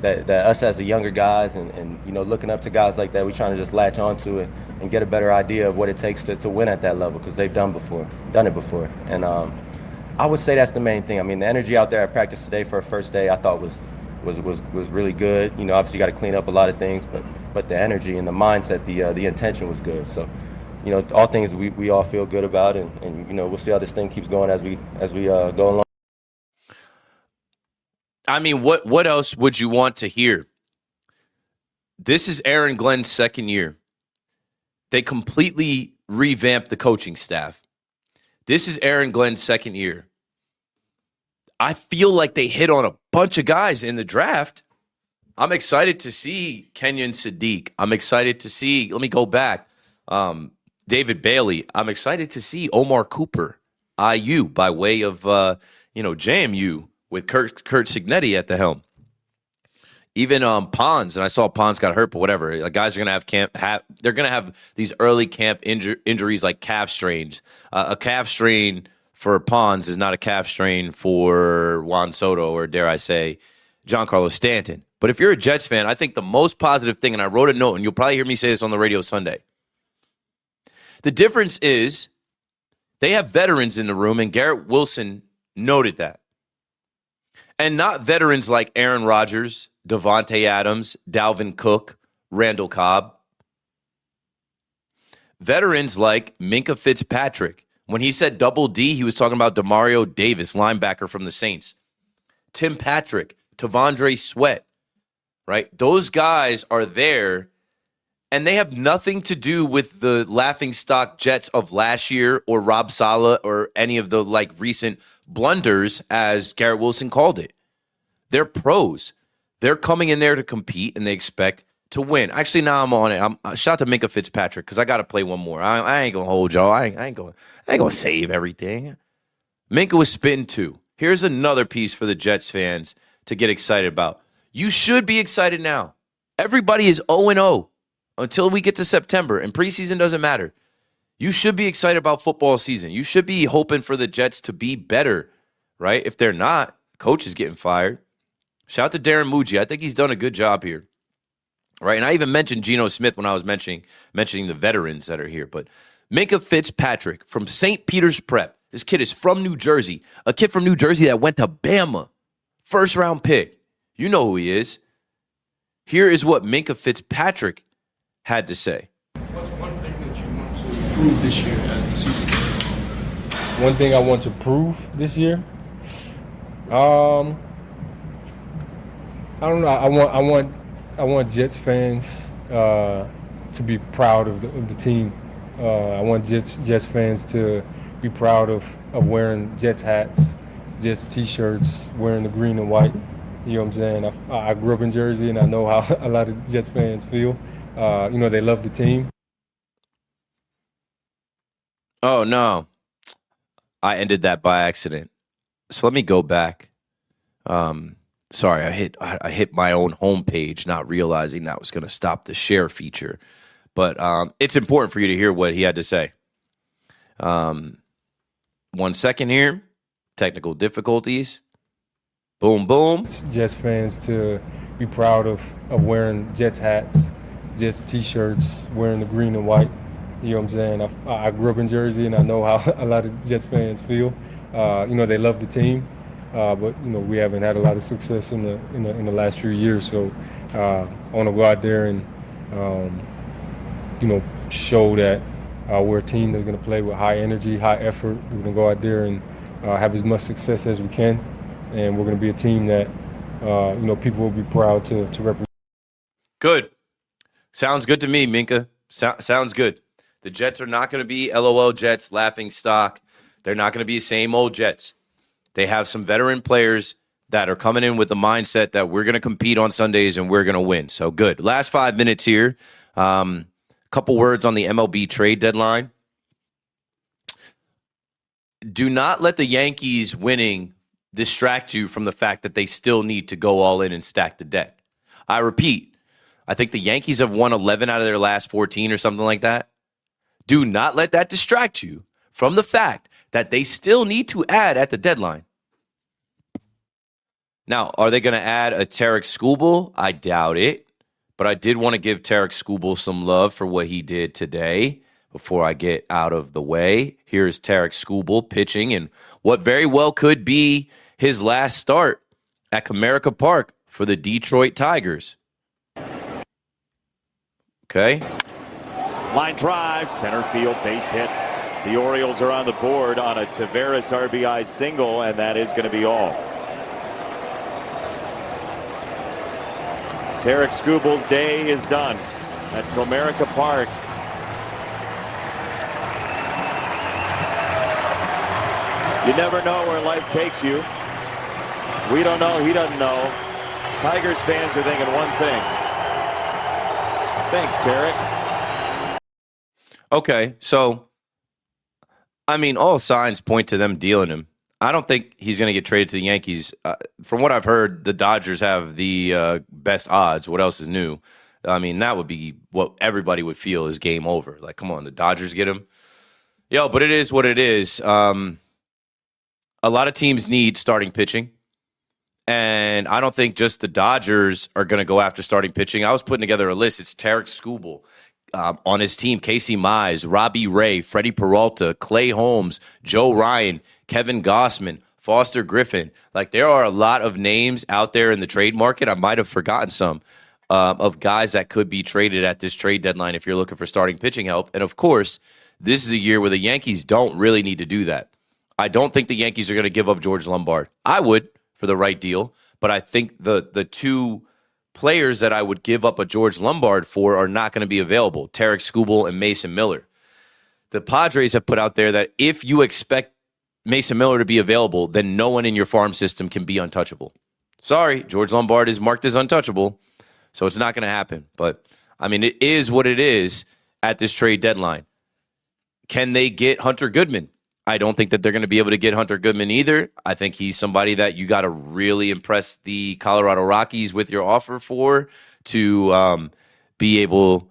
That us as the younger guys and looking up to guys like that, we're trying to just latch onto it and get a better idea of what it takes to win at that level, because they've done it before. And I would say that's the main thing. I mean, the energy out there at practice today for a first day, I thought was really good. Obviously got to clean up a lot of things, but the energy and the mindset, the intention was good. So, all things we all feel good about, and we'll see how this thing keeps going as we go along. I mean, what else would you want to hear? This is Aaron Glenn's second year. They completely revamped the coaching staff. This is Aaron Glenn's second year. I feel like they hit on a bunch of guys in the draft. I'm excited to see Kenyon Sadiq. I'm excited to see, let me go back, David Bailey. I'm excited to see Omar Cooper, IU, by way of, JMU. With Kurt Signetti at the helm. Even Pons, and I saw Pons got hurt, but whatever. Guys are going to they're going to have these early camp injuries like calf strains. A calf strain for Pons is not a calf strain for Juan Soto or, dare I say, Giancarlo Stanton. But if you're a Jets fan, I think the most positive thing, and I wrote a note, and you'll probably hear me say this on the radio Sunday. The difference is they have veterans in the room, and Garrett Wilson noted that. And not veterans like Aaron Rodgers, Devontae Adams, Dalvin Cook, Randall Cobb. Veterans like Minka Fitzpatrick. When he said Double D, he was talking about Demario Davis, linebacker from the Saints. Tim Patrick, Tavondre Sweat, right? Those guys are there, and they have nothing to do with the laughingstock Jets of last year or Rob Saleh or any of the recent blunders, as Garrett Wilson called it. They're pros. They're coming in there to compete, and they expect to win. Actually, now I'm on it. Shout out to Minka Fitzpatrick, because I got to play one more. I ain't gonna hold y'all. I ain't gonna save everything. Minka was spitting too. Here's another piece for the Jets fans to get excited about. You should be excited now. Everybody is 0-0 until we get to September, and preseason doesn't matter. You should be excited about football season. You should be hoping for the Jets to be better, right? If they're not, coach is getting fired. Shout out to Darren Muji. I think he's done a good job here, right? And I even mentioned Geno Smith when I was mentioning the veterans that are here. But Minka Fitzpatrick from St. Peter's Prep. This kid is from New Jersey. A kid from New Jersey that went to Bama. First-round pick. You know who he is. Here is what Minka Fitzpatrick had to say. What's one thing that you want to improve this year as the season goes on? One thing I want to prove this year, I don't know. I want Jets fans to be proud of the team. I want Jets fans to be proud of wearing Jets hats, Jets T-shirts, wearing the green and white. You know what I'm saying? I grew up in Jersey, and I know how a lot of Jets fans feel. They love the team. Oh, no. I ended that by accident. So let me go back. Sorry, I hit my own homepage, not realizing that was going to stop the share feature. But it's important for you to hear what he had to say. 1 second here. Technical difficulties. Boom, boom. Jets fans to be proud of wearing Jets hats, Jets T-shirts, wearing the green and white. You know what I'm saying? I grew up in Jersey, and I know how a lot of Jets fans feel. They love the team, but we haven't had a lot of success in the last few years. So I want to go out there and show that we're a team that's going to play with high energy, high effort. We're going to go out there and have as much success as we can, and we're going to be a team that people will be proud to represent. Good. Sounds good to me, Minka. Sounds good. The Jets are not going to be LOL Jets, laughing stock. They're not going to be the same old Jets. They have some veteran players that are coming in with the mindset that we're going to compete on Sundays and we're going to win. So good. Last 5 minutes here. Couple words on the MLB trade deadline. Do not let the Yankees winning distract you from the fact that they still need to go all in and stack the deck. I repeat, I think the Yankees have won 11 out of their last 14 or something like that. Do not let that distract you from the fact that they still need to add at the deadline. Now, are they going to add a Tarek Skubal? I doubt it. But I did want to give Tarek Skubal some love for what he did today before I get out of the way. Here's Tarek Skubal pitching in what very well could be his last start at Comerica Park for the Detroit Tigers. Okay. Line drive, center field, base hit. The Orioles are on the board on a Taveras RBI single, and that is going to be all. Tarek Skubal's day is done at Comerica Park. You never know where life takes you. We don't know, he doesn't know. Tigers fans are thinking one thing. Thanks, Tarek. Okay, so, all signs point to them dealing him. I don't think he's going to get traded to the Yankees. From what I've heard, the Dodgers have the best odds. What else is new? That would be what everybody would feel is game over. Like, come on, the Dodgers get him. But it is what it is. A lot of teams need starting pitching. And I don't think just the Dodgers are going to go after starting pitching. I was putting together a list. It's Tarek Skubal. On his team, Casey Mize, Robbie Ray, Freddie Peralta, Clay Holmes, Joe Ryan, Kevin Gossman, Foster Griffin. Like, there are a lot of names out there in the trade market. I might have forgotten some of guys that could be traded at this trade deadline if you're looking for starting pitching help. And, of course, this is a year where the Yankees don't really need to do that. I don't think the Yankees are going to give up George Lombard. I would for the right deal, but I think the two players that I would give up a George Lombard for are not going to be available, Tarek Skubal and Mason Miller. The Padres have put out there that if you expect Mason Miller to be available, then no one in your farm system can be untouchable. Sorry, George Lombard is marked as untouchable, so it's not going to happen. But, it is what it is at this trade deadline. Can they get Hunter Goodman? I don't think that they're going to be able to get Hunter Goodman either. I think he's somebody that you got to really impress the Colorado Rockies with your offer for to be able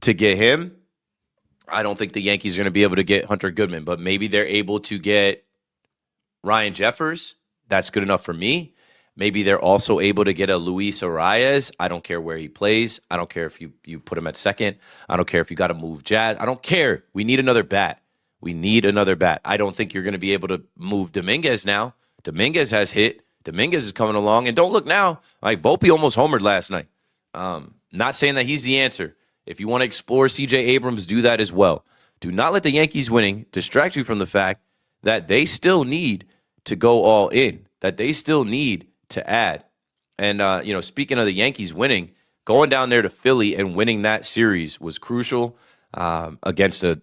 to get him. I don't think the Yankees are going to be able to get Hunter Goodman, but maybe they're able to get Ryan Jeffers. That's good enough for me. Maybe they're also able to get a Luis Arias. I don't care where he plays. I don't care if you put him at second. I don't care if you got to move Jazz. I don't care. We need another bat. We need another bat. I don't think you're going to be able to move Dominguez now. Dominguez has hit. Dominguez is coming along. And don't look now. Like, Volpe almost homered last night. Not saying that he's the answer. If you want to explore C.J. Abrams, do that as well. Do not let the Yankees winning distract you from the fact that they still need to go all in, that they still need to add. And, speaking of the Yankees winning, going down there to Philly and winning that series was crucial against a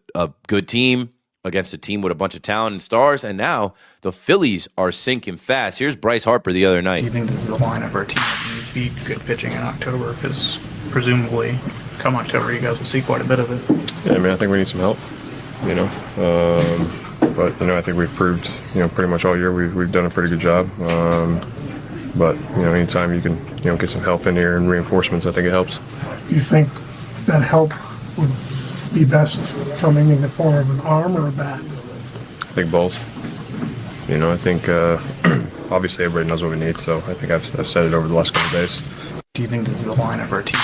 good team, against a team with a bunch of talent and stars. And now the Phillies are sinking fast. Here's Bryce Harper the other night. Do you think this is a line of our team that you beat good pitching in October? Because presumably come October, you guys will see quite a bit of it. Yeah, I mean, I think we need some help, but, I think we've proved, pretty much all year we've done a pretty good job. But, anytime you can, get some help in here and reinforcements, I think it helps. Do you think that help would be best coming in the form of an arm or a bat? I think both. I think obviously everybody knows what we need, so I think I've said it over the last couple of days. Do you think this is a line of our team?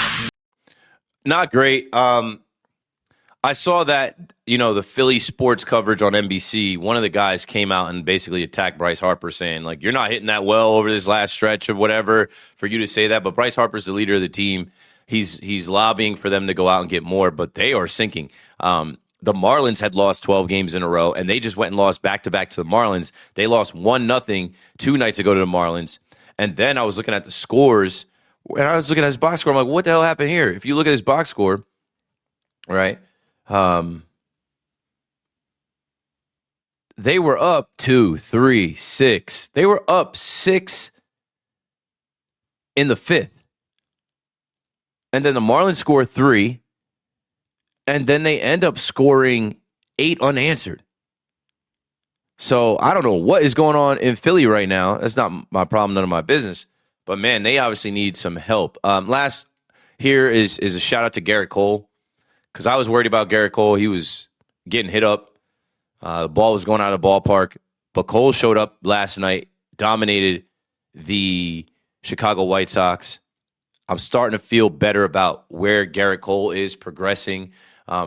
Not great. I saw that, the Philly sports coverage on NBC, one of the guys came out and basically attacked Bryce Harper saying, like, you're not hitting that well over this last stretch of whatever for you to say that. But Bryce Harper's the leader of the team. He's lobbying for them to go out and get more, but they are sinking. The Marlins had lost 12 games in a row, and they just went and lost back-to-back to the Marlins. They lost 1-0 2 nights ago to the Marlins. And then I was looking at the scores, and I was looking at his box score. I'm like, what the hell happened here? If you look at his box score, right, they were up 2, 3, 6. They were up 6 in the 5th. And then the Marlins score 3. And then they end up scoring 8 unanswered. So I don't know what is going on in Philly right now. That's not my problem, none of my business. But, man, they obviously need some help. Last here is a shout-out to Garrett Cole, because I was worried about Garrett Cole. He was getting hit up. The ball was going out of the ballpark. But Cole showed up last night, dominated the Chicago White Sox. I'm starting to feel better about where Garrett Cole is progressing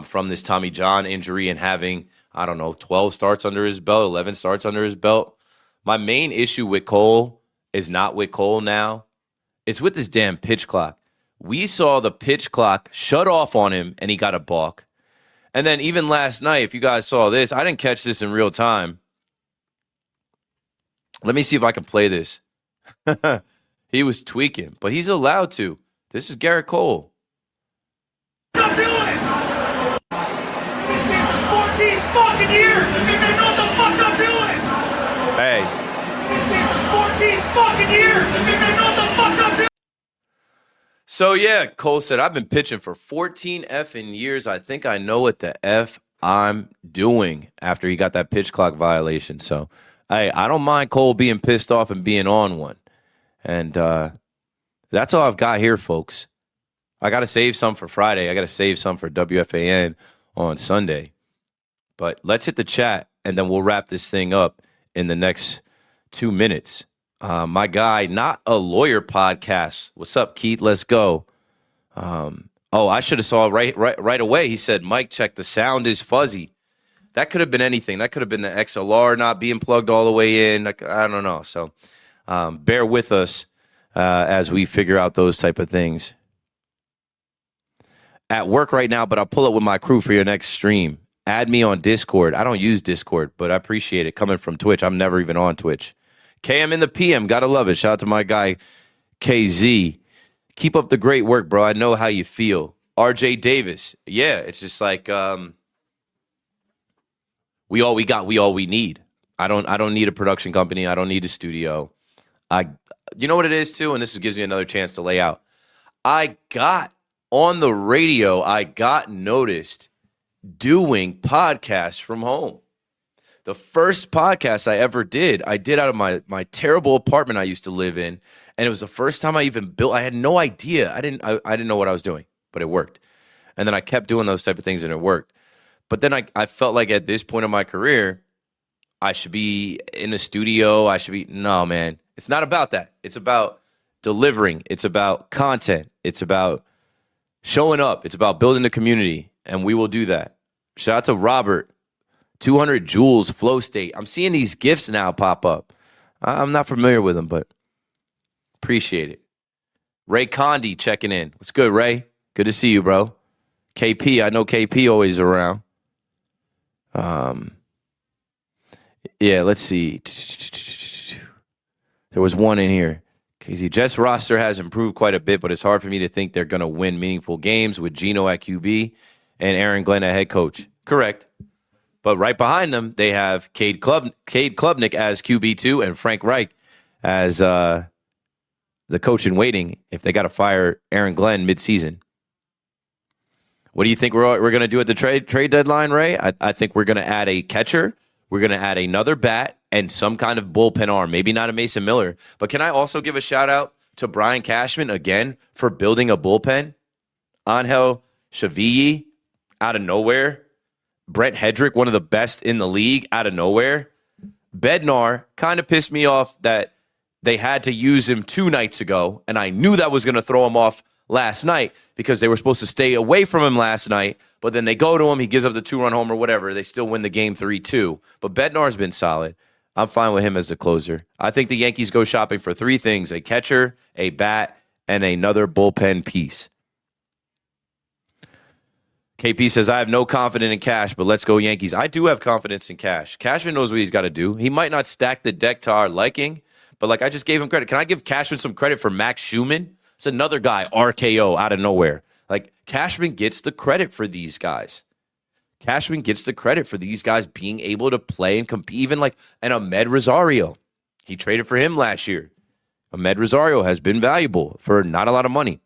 from this Tommy John injury and having, 12 starts under his belt, 11 starts under his belt. My main issue with Cole is not with Cole now. It's with this damn pitch clock. We saw the pitch clock shut off on him, and he got a balk. And then even last night, if you guys saw this, I didn't catch this in real time. Let me see if I can play this. He was tweaking, but he's allowed to. This is Garrett Cole. Stop doing it! This thing for 14 fucking years, and they know what the fuck I'm doing! Hey. This thing for 14 fucking years, and they know what the fuck I'm doing! So, yeah, Cole said, I've been pitching for 14 effing years. I think I know what the F I'm doing after he got that pitch clock violation. So, I don't mind Cole being pissed off and being on one. And that's all I've got here, folks. I got to save some for Friday. I got to save some for WFAN on Sunday. But let's hit the chat, and then we'll wrap this thing up in the next 2 minutes. My guy, Not a Lawyer podcast. What's up, Keith? Let's go. I should have saw it right away. He said, Mike, check, the sound is fuzzy. That could have been anything. That could have been the XLR not being plugged all the way in. I don't know. So bear with us as we figure out those type of things. At work right now, but I'll pull it with my crew for your next stream. Add me on Discord. I don't use Discord, but I appreciate it coming from Twitch. I'm never even on Twitch. KM in the PM. Gotta love it. Shout out to my guy, KZ. Keep up the great work, bro. I know how you feel. RJ Davis. Yeah, it's just like we all we got, we all we need. I don't need a production company. I don't need a studio. You know what it is too, and this gives me another chance to lay out. I got on the radio, I got noticed doing podcasts from home. The first podcast I ever did, I did out of my terrible apartment I used to live in, and it was the first time I even built. I had no idea. I didn't know what I was doing, but it worked. And then I kept doing those type of things, and it worked. But then I felt like at this point in my career, I should be in a studio. No, man. It's not about that. It's about delivering. It's about content. It's about showing up. It's about building the community, and we will do that. Shout out to Robert, 200 Joules, Flow State. I'm seeing these gifts now pop up. I'm not familiar with them, but appreciate it. Ray Condi checking in. What's good, Ray? Good to see you, bro. KP, I know KP always around. Yeah, let's see. There was one in here. Casey, Jets roster has improved quite a bit, but it's hard for me to think they're going to win meaningful games with Geno at QB and Aaron Glenn at head coach. Correct. But right behind them, they have Cade Klubnik as QB2 and Frank Reich as the coach in waiting if they got to fire Aaron Glenn midseason. What do you think we're going to do at the trade deadline, Ray? I think we're going to add a catcher. We're going to add another bat and some kind of bullpen arm. Maybe not a Mason Miller. But can I also give a shout-out to Brian Cashman, again, for building a bullpen? Angel Chavilli, out of nowhere. Brett Hedrick, one of the best in the league, out of nowhere. Bednar kind of pissed me off that they had to use him 2 nights ago, and I knew that was going to throw him off last night because they were supposed to stay away from him last night, but then they go to him, he gives up the 2-run home or whatever. They still win the game 3-2. But Bednar's been solid. I'm fine with him as the closer. I think the Yankees go shopping for 3 things: a catcher, a bat, and another bullpen piece. KP says, I have no confidence in Cash, but let's go Yankees. I do have confidence in Cash. Cashman knows what he's got to do. He might not stack the deck to our liking, but I just gave him credit. Can I give Cashman some credit for Max Schumann? It's another guy, RKO, out of nowhere. Cashman gets the credit for these guys. Cashman gets the credit for these guys being able to play and compete. Even an Ahmed Rosario. He traded for him last year. Ahmed Rosario has been valuable for not a lot of money.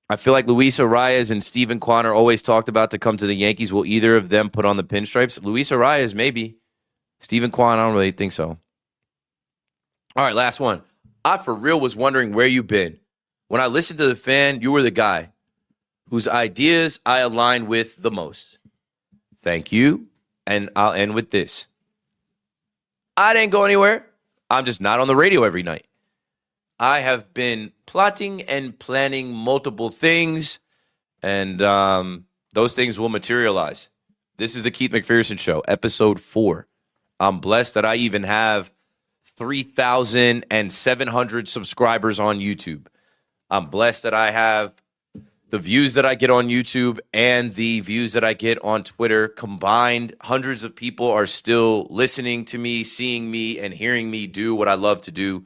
I feel like Luis Arias and Steven Kwan are always talked about to come to the Yankees. Will either of them put on the pinstripes? Luis Arias, maybe. Steven Kwan, I don't really think so. All right, last one. I, for real, was wondering where you've been. When I listened to The Fan, you were the guy whose ideas I aligned with the most. Thank you. And I'll end with this. I didn't go anywhere. I'm just not on the radio every night. I have been plotting and planning multiple things, and those things will materialize. This is the Keith McPherson Show, episode 4. I'm blessed that I even have 3,700 subscribers on YouTube. I'm blessed that I have the views that I get on YouTube and the views that I get on Twitter combined. Hundreds of people are still listening to me, seeing me, and hearing me do what I love to do,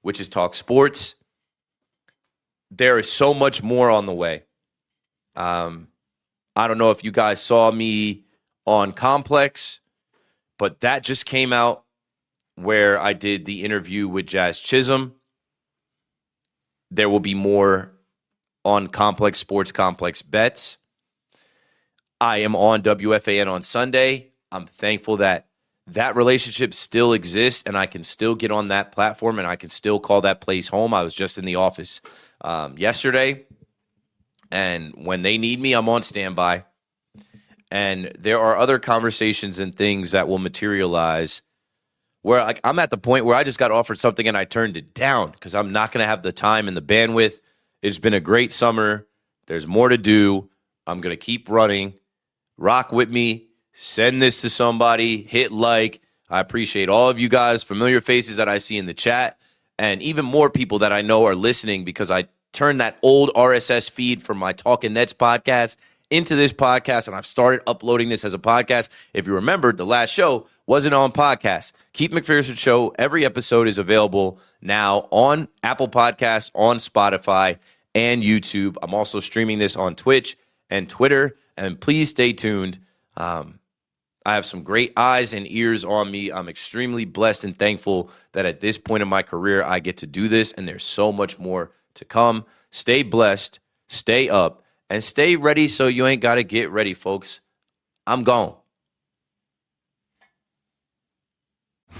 which is talk sports. There is so much more on the way. I don't know if you guys saw me on Complex, but that just came out where I did the interview with Jazz Chisholm. There will be more on Complex Sports, Complex Bets. I am on WFAN on Sunday. I'm thankful that relationship still exists and I can still get on that platform and I can still call that place home. I was just in the office yesterday, and when they need me, I'm on standby. And there are other conversations and things that will materialize where I'm at the point where I just got offered something and I turned it down because I'm not going to have the time and the bandwidth. It's been a great summer. There's more to do. I'm going to keep running. Rock with me. Send this to somebody. Hit like. I appreciate all of you guys, familiar faces that I see in the chat, and even more people that I know are listening because I turned that old RSS feed from my Talking Nets podcast into this podcast, and I've started uploading this as a podcast. If you remember, the last show wasn't on podcast. Keith McPherson Show, every episode is available now on Apple Podcasts, on Spotify, and YouTube. I'm also streaming this on Twitch and Twitter, and please stay tuned. I have some great eyes and ears on me. I'm extremely blessed and thankful that at this point in my career, I get to do this, and there's so much more to come. Stay blessed, stay up, and stay ready so you ain't got to get ready, folks. I'm gone.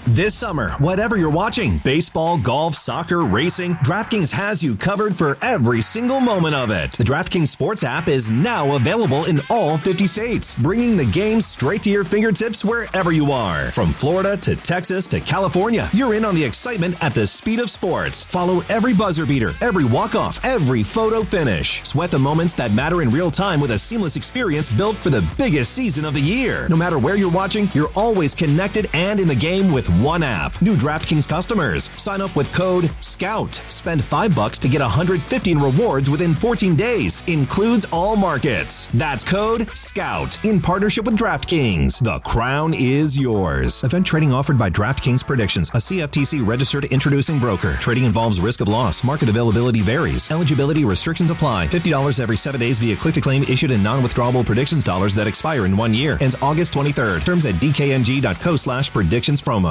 This summer, whatever you're watching, baseball, golf, soccer, racing, DraftKings has you covered for every single moment of it. The DraftKings Sports app is now available in all 50 states, bringing the game straight to your fingertips wherever you are. From Florida to Texas to California, you're in on the excitement at the speed of sports. Follow every buzzer beater, every walk-off, every photo finish. Sweat the moments that matter in real time with a seamless experience built for the biggest season of the year. No matter where you're watching, you're always connected and in the game with one app. New DraftKings customers, sign up with code SCOUT. Spend $5 to get 150 in rewards within 14 days. Includes all markets. That's code SCOUT in partnership with DraftKings. The crown is yours. Event trading offered by DraftKings Predictions, a CFTC registered introducing broker. Trading involves risk of loss. Market availability varies. Eligibility restrictions apply. $50 every 7 days via click-to-claim issued in non-withdrawable predictions dollars that expire in 1 year. Ends August 23rd. Terms at dkng.co/predictions promo.